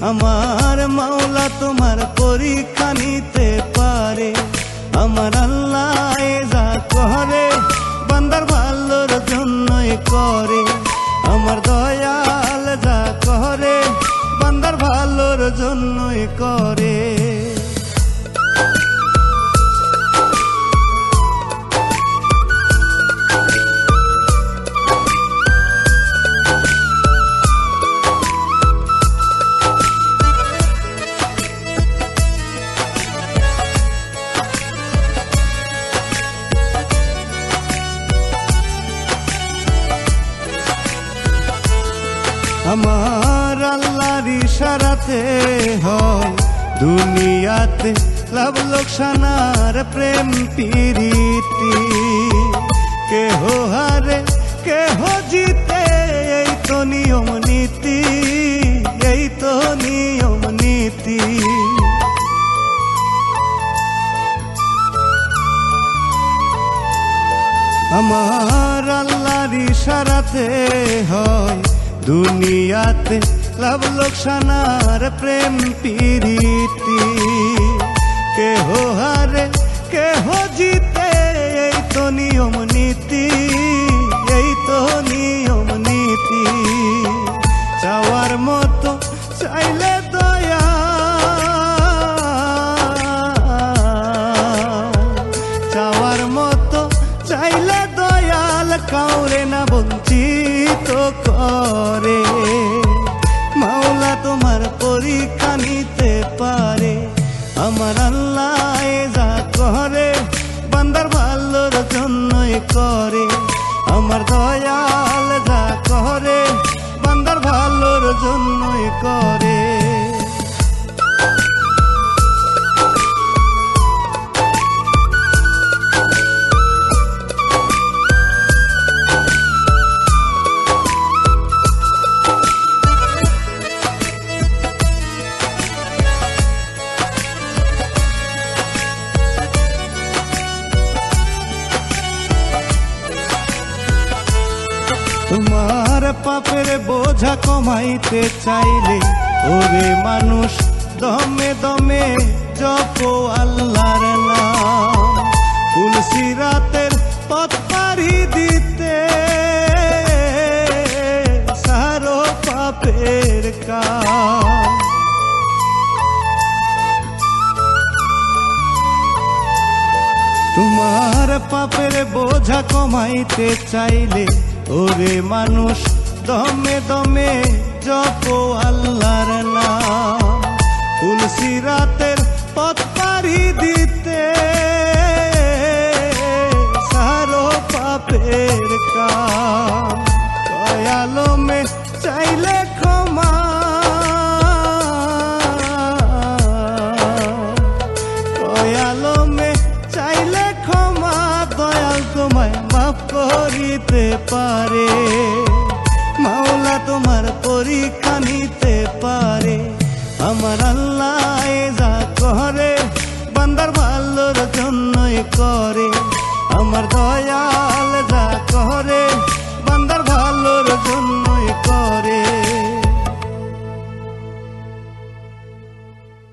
আমার মাওলা তোমার পরীক্ষা নিতে পারে। আমার আল্লাহ যা করে বান্দার ভালোর জন্যই করে। আমার দয়াল যা করে বান্দার ভালোর জন্যই করে। আমার আল্লাহর ইশারাতে হয় দুনিয়াতে লাভ লোকসানার প্রেম প্রীতি। কেহ হারে কেহ জিতে, এই তো নিয়ম নীতি, এই তো নিয়ম নীতি। আমার আল্লাহর ইশারাতে হয় দুনিয়াতে লাভ লোকসানার প্রেম প্রীতি। কেহ হারে কেহ জিতে, এই তো নিয়ম নীতি, এই তো নিয়ম নীতি। চাওয়ার মতো চাইলে দয়া, চাওয়ার মতো চাইলে দয়াল কাউরে না বঞ্চিত করে। মাওলা তোমার পরীক্ষা নিতে পারে। আমার আল্লাহ যা করে বান্দার ভালোর জন্যই করে। আমার দয়াল যা করে বান্দার ভালোর জন্যই করে। তোমার পাপের বোঝা কমাইতে চাইলে ওরে মানুষ দমে দমে জপো আল্লাহর নাম। তুলসিরাতের পথ পাড়ি দিতে সারো পাপের কাম। তোমার পাপের বোঝা কমাইতে চাইলে ওরে মানুষ দমে দমে জপো আল্লাহর নাম। তুলসিরাতের পথ পাড়ি দিতে সারো পাপের কাম। দয়ালমে চাইলে ক্ষমা, দয়ালমে চাইলে ক্ষমা, দয়াল তোমায় মাফ করিতে পারে। মাওলা তোমার পরীক্ষা নিতে পারে। আমার আল্লাহ যা করে বান্দার ভালোর